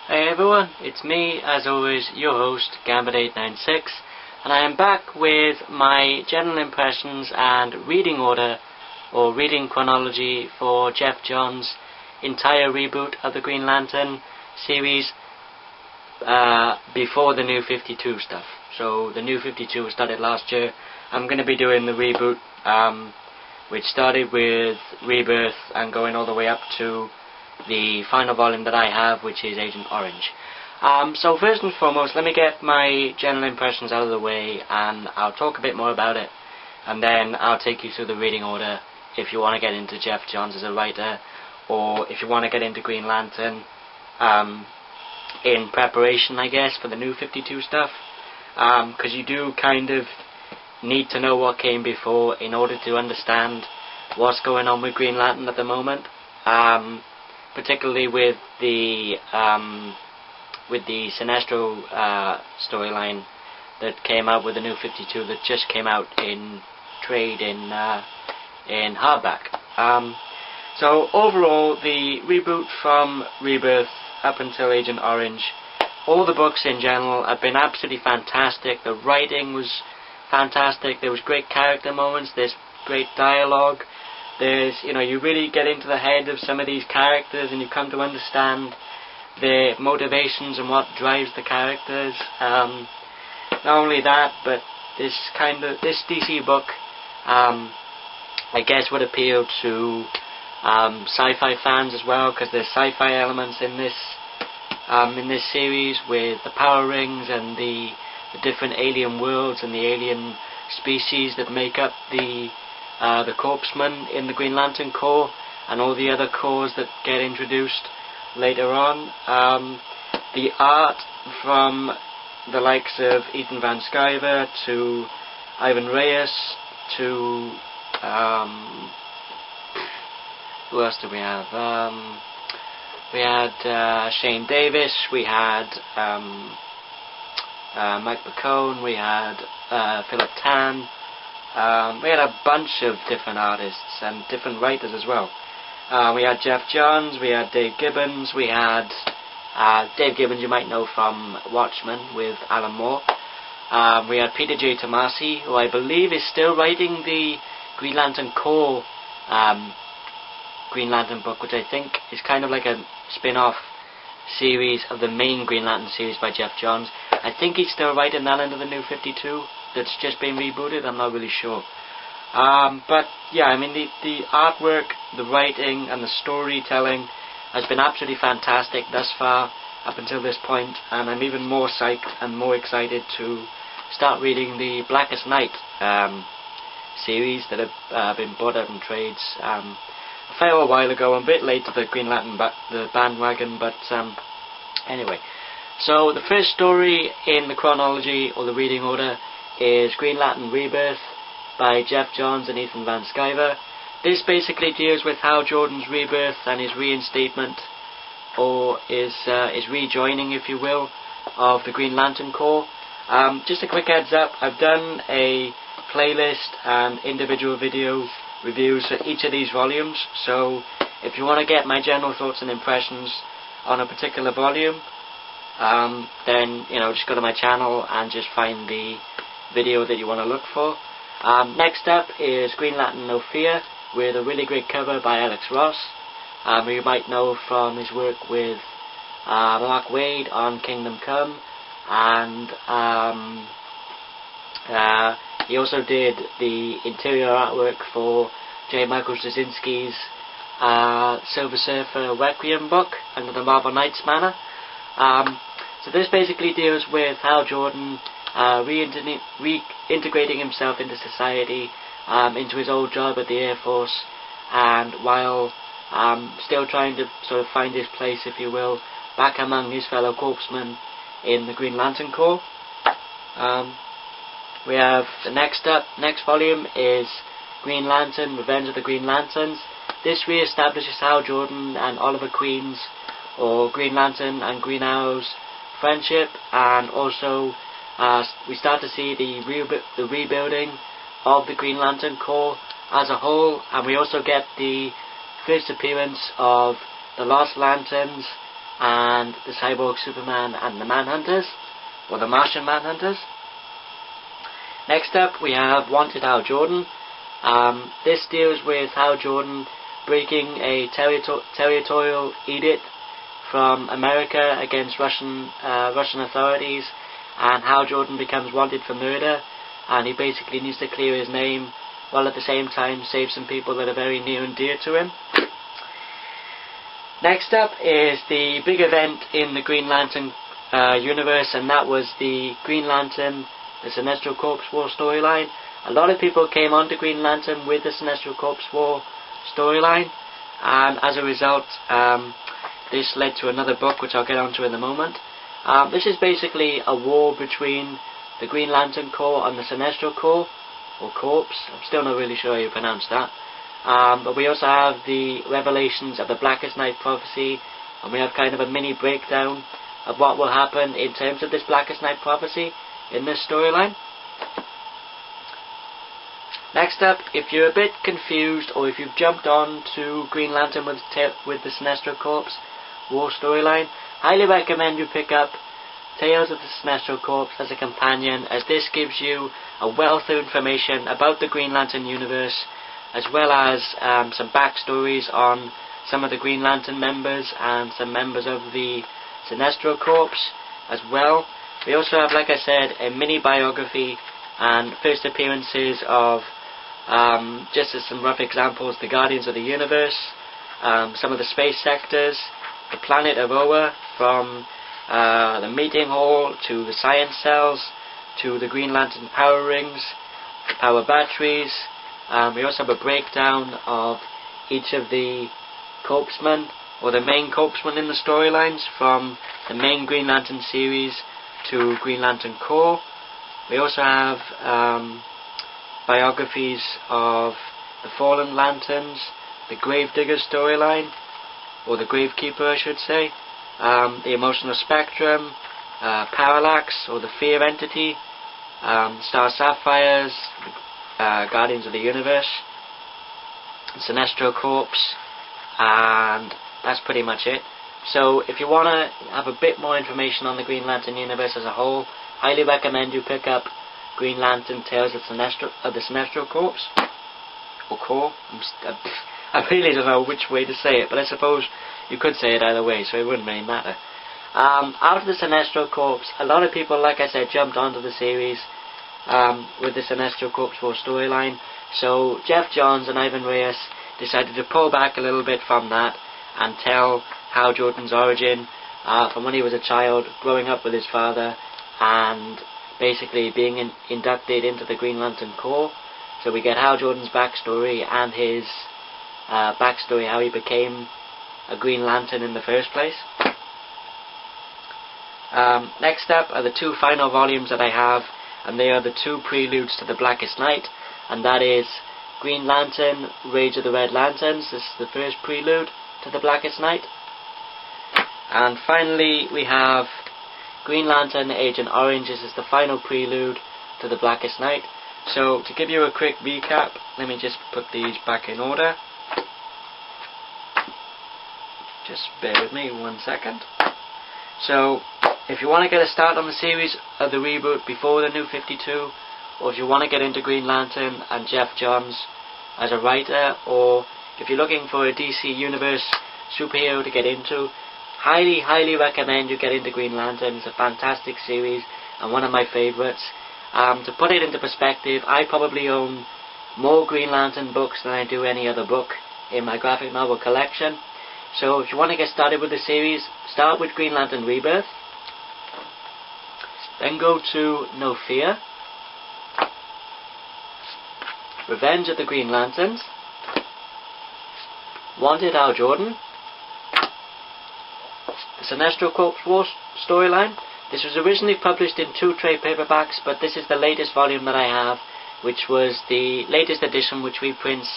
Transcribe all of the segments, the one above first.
Hey everyone, it's me, as always, your host, Gambit896, and I am back with my general impressions and reading order, or reading chronology, for Geoff Johns' entire reboot of the Green Lantern series before the New 52 stuff. So the New 52 started last year. I'm going to be doing the reboot, which started with Rebirth and going all the way up to the final volume that I have, which is Agent Orange. So first and foremost, let me get my general impressions out of the way, and I'll talk a bit more about it, and then I'll take you through the reading order if you want to get into Geoff Johns as a writer, or if you want to get into Green Lantern in preparation, I guess, for the New 52 stuff, because you do kind of need to know what came before in order to understand what's going on with Green Lantern at the moment. Particularly with the Sinestro storyline that came out with the New 52 that just came out in trade in hardback. So overall, the reboot from Rebirth up until Agent Orange, all the books in general have been absolutely fantastic. The writing was fantastic. There was great character moments. There's great dialogue. There's, you really get into the head of some of these characters and you come to understand their motivations and what drives the characters. Not only that, but this DC book, I guess, would appeal to sci-fi fans as well, because there's sci-fi elements in this series with the power rings and the different alien worlds and the alien species that make up the Corpsmen in the Green Lantern Corps, and all the other corps that get introduced later on. The art from the likes of Ethan Van Sciver to Ivan Reyes to who else do we have? We had Shane Davis, we had Mike McCone, we had Philip Tan. We had a bunch of different artists and different writers as well. We had Geoff Johns, we had Dave Gibbons, we had Dave Gibbons you might know from Watchmen with Alan Moore. We had Peter J. Tomasi, who I believe is still writing the Green Lantern Corps Green Lantern book, which I think is kind of like a spin-off series of the main Green Lantern series by Geoff Johns. I think he's still writing that under the New 52 that's just been rebooted. I'm not really sure. But yeah, I mean, the artwork, the writing and the storytelling has been absolutely fantastic thus far up until this point, and I'm even more psyched and more excited to start reading the Blackest Night series that have been bought out in trades a fair while ago. I'm a bit late to the Green Lantern the bandwagon, but anyway. So the first story in the chronology or the reading order is Green Lantern Rebirth by Geoff Johns and Ethan Van Sciver. This basically deals with Hal Jordan's rebirth and his reinstatement, or his rejoining, if you will, of the Green Lantern Corps. Just a quick heads up, I've done a playlist and individual video reviews for each of these volumes, so if you want to get my general thoughts and impressions on a particular volume, then just go to my channel and just find the video that you want to look for. Next up is Green Lantern No Fear, with a really great cover by Alex Ross, who you might know from his work with Mark Waid on Kingdom Come, and he also did the interior artwork for J. Michael Straczynski's Silver Surfer Requiem book under the Marvel Knights banner. So this basically deals with Hal Jordan reintegrating himself into society, into his old job at the Air Force, and while still trying to sort of find his place, if you will, back among his fellow corpsmen in the Green Lantern Corps. We have the next volume is Green Lantern Revenge of the Green Lanterns. This re-establishes Hal Jordan and Oliver Queen's, or Green Lantern and Green Arrow's, friendship, and also we start to see the rebuilding of the Green Lantern Corps as a whole, and we also get the first appearance of the Lost Lanterns and the Cyborg Superman and the Manhunters, or the Martian Manhunters. Next up we have Wanted Hal Jordan. This deals with Hal Jordan breaking a territorial edict from America against Russian authorities, and Hal Jordan becomes wanted for murder, and he basically needs to clear his name while at the same time save some people that are very near and dear to him. Next up is the big event in the Green Lantern universe, and that was the Green Lantern, the Sinestro Corps War storyline. A lot of people came onto Green Lantern with the Sinestro Corps War storyline, and as a result this led to another book which I'll get onto in a moment. This is basically a war between the Green Lantern Corps and the Sinestro Corps, or Corps, I'm still not really sure how you pronounce that. But we also have the revelations of the Blackest Night prophecy, and we have kind of a mini breakdown of what will happen in terms of this Blackest Night prophecy in this storyline. Next up, if you're a bit confused, or if you've jumped on to Green Lantern with the Sinestro Corps War storyline, highly recommend you pick up Tales of the Sinestro Corps as a companion, as this gives you a wealth of information about the Green Lantern universe, as well as some backstories on some of the Green Lantern members and some members of the Sinestro Corps as well. We also have, like I said, a mini biography and first appearances of, just as some rough examples, the Guardians of the Universe, some of the space sectors, the planet Aurora, from the meeting hall to the science cells to the Green Lantern power rings, the power batteries. We also have a breakdown of each of the corpsmen, or the main corpsmen in the storylines, from the main Green Lantern series to Green Lantern Corps. We also have biographies of the Fallen Lanterns, the Gravedigger storyline, or the Gravekeeper I should say, the Emotional Spectrum, Parallax, or the Fear Entity, Star Sapphires, Guardians of the Universe, Sinestro Corps, and that's pretty much it. So if you want to have a bit more information on the Green Lantern universe as a whole, highly recommend you pick up Green Lantern Tales of the Sinestro Corps, or Corps. I really don't know which way to say it, but I suppose you could say it either way, so it wouldn't really matter. After the Sinestro Corps, a lot of people, like I said, jumped onto the series with the Sinestro Corps War storyline. So Geoff Johns and Ivan Reyes decided to pull back a little bit from that and tell Hal Jordan's origin from when he was a child, growing up with his father, and basically being inducted into the Green Lantern Corps. So we get Hal Jordan's backstory and his backstory, how he became a Green Lantern in the first place. Next up are the two final volumes that I have, and they are the two preludes to the Blackest Night, and that is Green Lantern, Rage of the Red Lanterns. This is the first prelude to the Blackest Night. And finally we have Green Lantern, Agent Orange. This is the final prelude to the Blackest Night. So to give you a quick recap, let me just put these back in order. Just bear with me 1 second. So if you want to get a start on the series of the Reboot before the New 52, or if you want to get into Green Lantern and Geoff Johns as a writer, or if you're looking for a DC Universe superhero to get into, highly recommend you get into Green Lantern. It's a fantastic series and one of my favourites. To put it into perspective, I probably own more Green Lantern books than I do any other book in my graphic novel collection. So if you want to get started with the series, start with Green Lantern Rebirth, then go to No Fear, Revenge of the Green Lanterns, Wanted Hal Jordan, the Sinestro Corps War storyline. This was originally published in 2 trade paperbacks, but this is the latest volume that I have, which was the latest edition, which reprints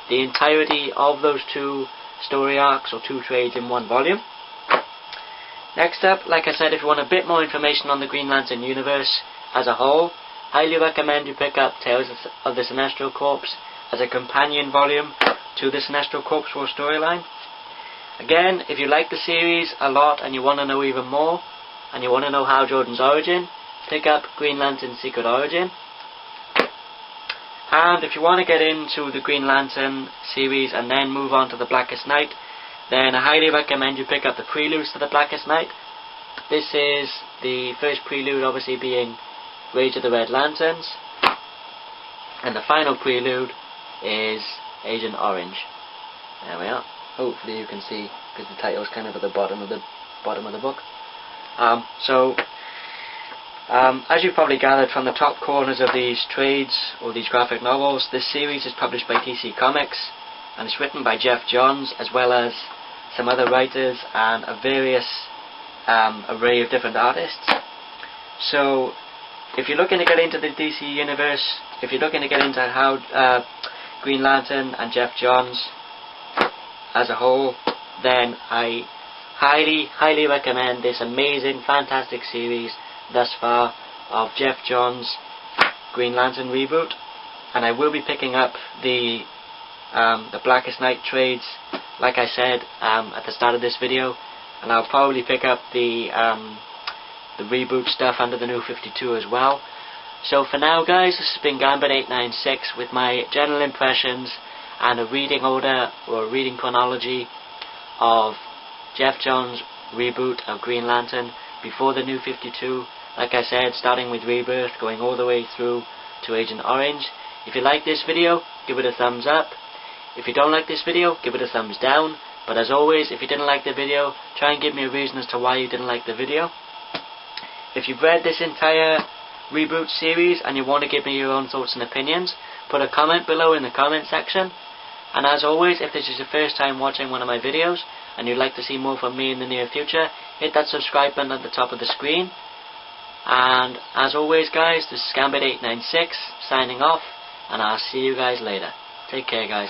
the entirety of those 2 story arcs, or 2 trades in 1 volume. Next up, like I said, if you want a bit more information on the Green Lantern universe as a whole, highly recommend you pick up Tales of the Sinestro Corps as a companion volume to the Sinestro Corps War storyline. Again, if you like the series a lot and you want to know even more, and you want to know Hal Jordan's origin, pick up Green Lantern Secret Origin. And if you want to get into the Green Lantern series and then move on to the Blackest Night, then I highly recommend you pick up the preludes to the Blackest Night. This is the first prelude, obviously being Rage of the Red Lanterns, and the final prelude is Agent Orange. There we are. Hopefully you can see, because the title is kind of at the bottom of the book. As you've probably gathered from the top corners of these trades or these graphic novels, this series is published by DC Comics, and it's written by Geoff Johns as well as some other writers and a various array of different artists. So if you're looking to get into the DC universe, if you're looking to get into how Green Lantern and Geoff Johns as a whole, then I highly recommend this amazing, fantastic series thus far of Geoff Johns' Green Lantern Reboot. And I will be picking up the Blackest Night trades, like I said at the start of this video, and I'll probably pick up the Reboot stuff under the New 52 as well. So for now, guys, this has been Gambit896 with my general impressions and a reading order or a reading chronology of Geoff Johns' Reboot of Green Lantern before the New 52. Like I said, starting with Rebirth, going all the way through to Agent Orange. If you like this video, give it a thumbs up. If you don't like this video, give it a thumbs down. But as always, if you didn't like the video, try and give me a reason as to why you didn't like the video. If you've read this entire Reboot series and you want to give me your own thoughts and opinions, put a comment below in the comment section. And as always, if this is your first time watching one of my videos and you'd like to see more from me in the near future, hit that subscribe button at the top of the screen. And as always, guys, this is Gambit896 signing off, and I'll see you guys later. Take care, guys.